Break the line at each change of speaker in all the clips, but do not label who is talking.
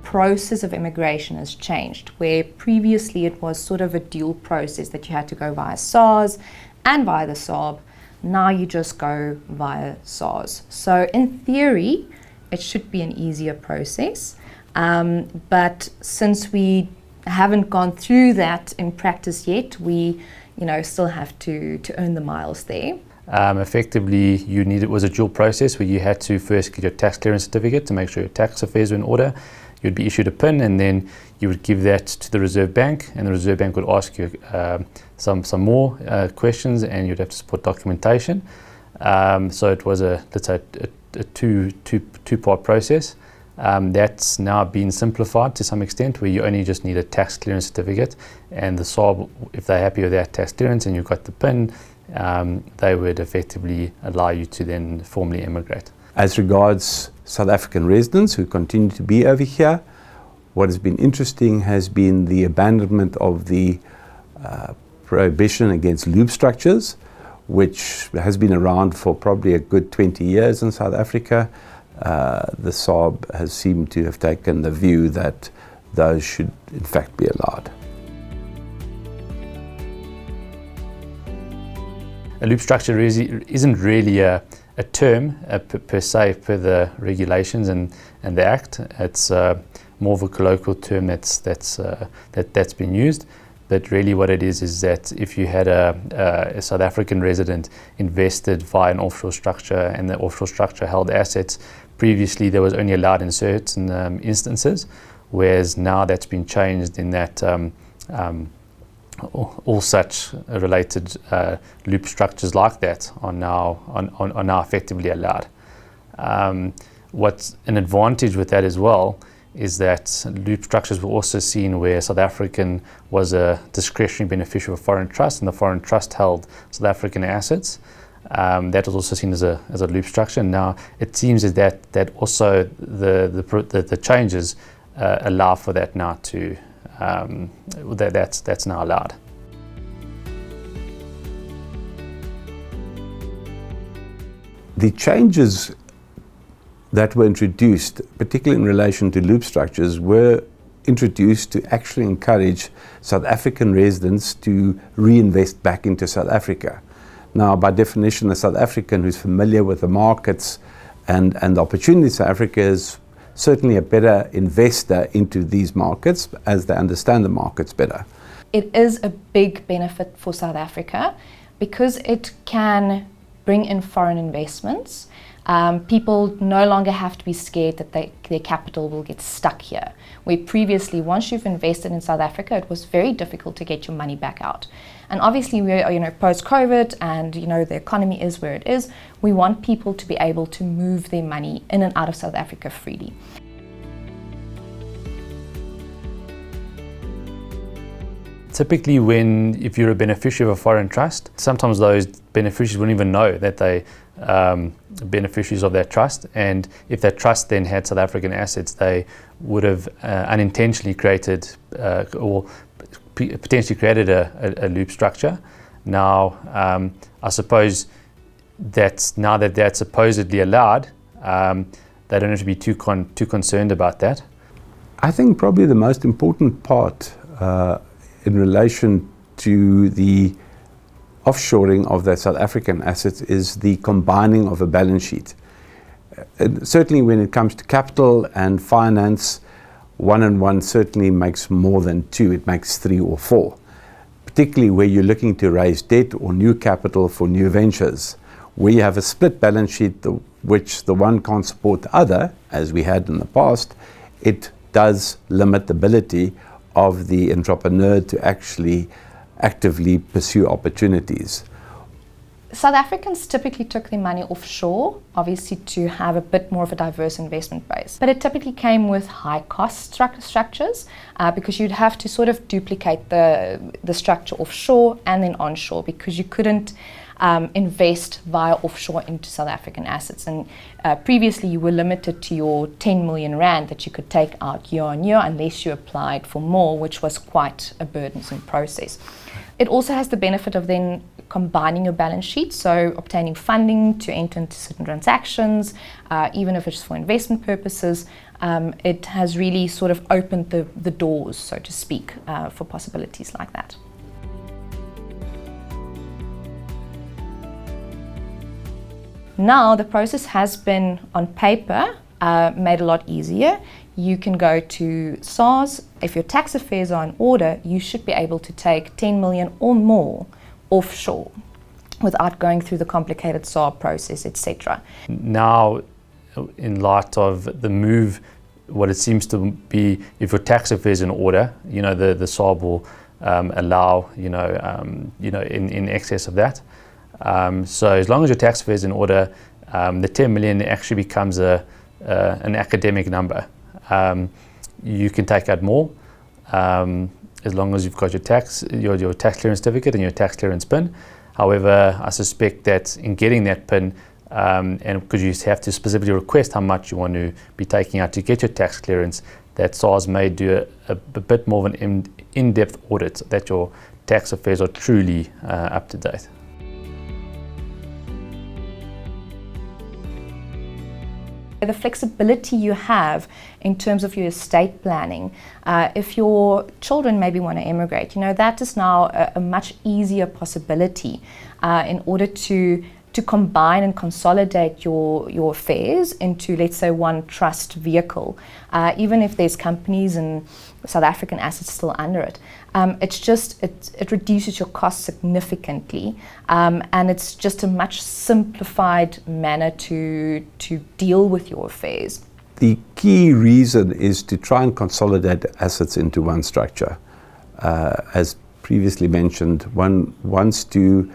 process of immigration has changed, where previously it was sort of a dual process that you had to go via SARS and via the SARB. Now you just go via SARS. So in theory, it should be an easier process. But since we haven't gone through that in practice yet, we still have to earn the miles there.
Effectively, it was a dual process where you had to first get your tax clearance certificate to make sure your tax affairs were in order. You'd be issued a PIN, and then you would give that to the Reserve Bank, and the Reserve Bank would ask you some more questions, and you'd have to support documentation. So it was a two-part process. That's now been simplified to some extent, where you only just need a tax clearance certificate, and the SARB, if they're happy with that tax clearance and you've got the PIN, they would effectively allow you to then formally immigrate.
As regards South African residents who continue to be over here, what has been interesting has been the abandonment of the prohibition against loop structures, which has been around for probably a good 20 years in South Africa. The SARB has seemed to have taken the view that those should in fact be allowed.
A loop structure isn't really a term per se per the regulations and the Act. It's more of a colloquial term that's been used. But really what it is that if you had a South African resident invested via an offshore structure and the offshore structure held assets, previously there was only allowed in certain instances, whereas now that's been changed in that all such related loop structures like that are now effectively allowed. What's an advantage with that as well is that loop structures were also seen where South African was a discretionary beneficiary of a foreign trust, and the foreign trust held South African assets. That was also seen as a loop structure. Now it seems that also the changes allow for that now to that's now allowed.
The changes that were introduced, particularly in relation to loop structures, were introduced to actually encourage South African residents to reinvest back into South Africa. Now, by definition, a South African who's familiar with the markets and the opportunities, South Africa is certainly a better investor into these markets as they understand the markets better.
It is a big benefit for South Africa because it can bring in foreign investments. People no longer have to be scared that their capital will get stuck here. Where previously, once you've invested in South Africa, it was very difficult to get your money back out. And obviously, we're post-COVID, and the economy is where it is. We want people to be able to move their money in and out of South Africa freely.
Typically, if you're a beneficiary of a foreign trust, sometimes those beneficiaries wouldn't even know that they beneficiaries of that trust, and if that trust then had South African assets, they would have unintentionally created or potentially created a loop structure. Now, I suppose that now that that's supposedly allowed, they don't have to be too concerned about that.
I think probably the most important part in relation to the offshoring of the South African assets is the combining of a balance sheet. Certainly when it comes to capital and finance, 1 and 1 certainly makes more than 2, it makes 3 or 4. Particularly where you're looking to raise debt or new capital for new ventures. Where you have a split balance sheet, which the one can't support the other, as we had in the past, it does limit the ability of the entrepreneur to actually actively pursue opportunities.
South Africans typically took their money offshore, obviously to have a bit more of a diverse investment base. But it typically came with high cost structures because you'd have to sort of duplicate the structure offshore and then onshore, because you couldn't invest via offshore into South African assets. And previously you were limited to your 10 million rand that you could take out year on year unless you applied for more, which was quite a burdensome process. It also has the benefit of then combining your balance sheet, so obtaining funding to enter into certain transactions, even if it's for investment purposes. it has really sort of opened the doors, so to speak, for possibilities like that. Now the process has been, on paper, made a lot easier. You can go to SARS. If your tax affairs are in order, you should be able to take 10 million or more offshore without going through the complicated SAR process, etc.
Now, in light of the move, what it seems to be, if your tax affairs in order, the SAR will allow, in excess of that. So as long as your tax affairs in order, the 10 million actually becomes an academic number. You can take out more as long as you've got your tax clearance certificate and your tax clearance PIN. However, I suspect that in getting that PIN, and because you have to specifically request how much you want to be taking out to get your tax clearance, that SARS may do a bit more of an in-depth audit that your tax affairs are truly up to date.
The flexibility you have in terms of your estate planning, if your children maybe want to immigrate, that is now a much easier possibility in order to combine and consolidate your affairs into, let's say, one trust vehicle, even if there's companies and South African assets still under it. It reduces your costs significantly, and it's just a much simplified manner to deal with your affairs.
The key reason is to try and consolidate assets into one structure. As previously mentioned, one wants to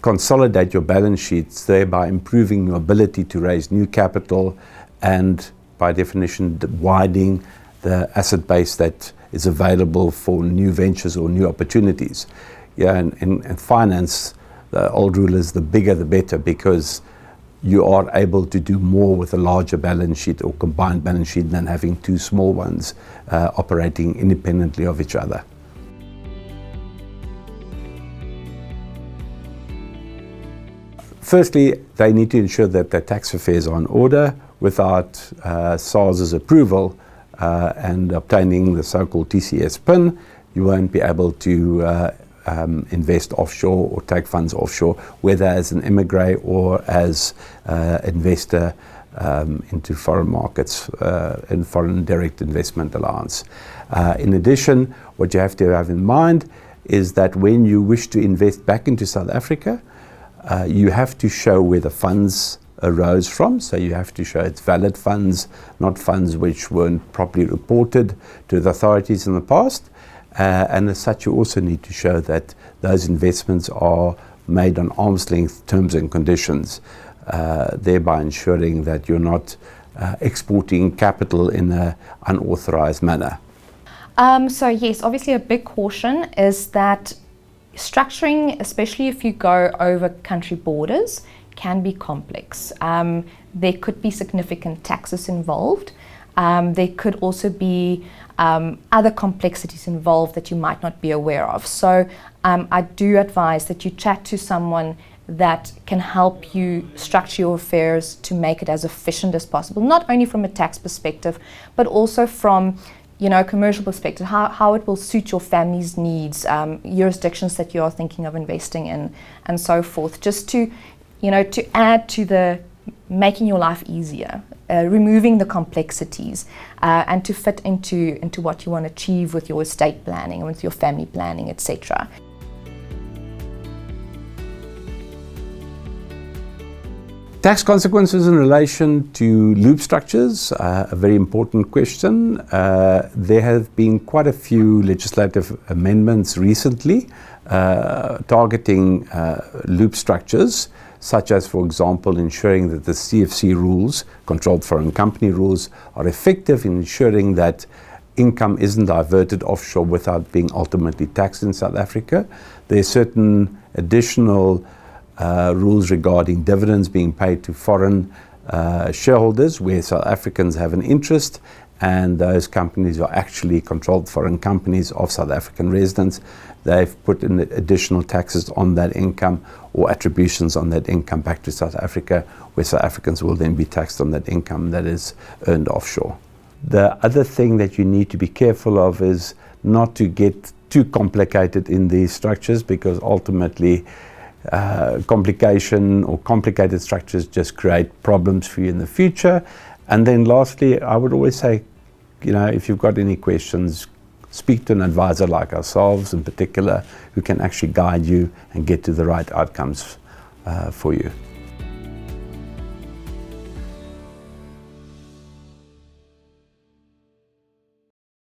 consolidate your balance sheets, thereby improving your ability to raise new capital and, by definition, widening the asset base that is available for new ventures or new opportunities. In finance, the old rule is the bigger the better, because you are able to do more with a larger balance sheet or combined balance sheet than having two small ones operating independently of each other. Firstly, they need to ensure that their tax affairs are in order. Without SARS's approval and obtaining the so-called TCS PIN, you won't be able to invest offshore or take funds offshore, whether as an emigre or as investor into foreign markets and foreign direct investment allowance. In addition, what you have to have in mind is that when you wish to invest back into South Africa, you have to show where the funds arose from. So you have to show it's valid funds, not funds which weren't properly reported to the authorities in the past. And as such, you also need to show that those investments are made on arm's length terms and conditions, thereby ensuring that you're not exporting capital in an unauthorized manner.
So yes, obviously a big caution is that structuring, especially if you go over country borders, can be complex. There could be significant taxes involved. There could also be other complexities involved that you might not be aware of. So I do advise that you chat to someone that can help you structure your affairs to make it as efficient as possible, not only from a tax perspective, but also from a commercial perspective, how it will suit your family's needs, jurisdictions that you are thinking of investing in, and so forth, just to add to the making your life easier, removing the complexities, and to fit into what you want to achieve with your estate planning and with your family planning, etc.
Tax consequences in relation to loop structures, a very important question. There have been quite a few legislative amendments recently targeting loop structures, such as, for example, ensuring that the CFC rules, controlled foreign company rules, are effective in ensuring that income isn't diverted offshore without being ultimately taxed in South Africa. There are certain additional rules regarding dividends being paid to foreign shareholders where South Africans have an interest, and those companies are actually controlled foreign companies of South African residents. they've put in additional taxes on that income or attributions on that income back to South Africa, where South Africans will then be taxed on that income that is earned offshore. The other thing that you need to be careful of is not to get too complicated in these structures, because ultimately complication or complicated structures just create problems for you in the future. And then lastly, I would always say, if you've got any questions, speak to an advisor like ourselves in particular, who can actually guide you and get to the right outcomes for you.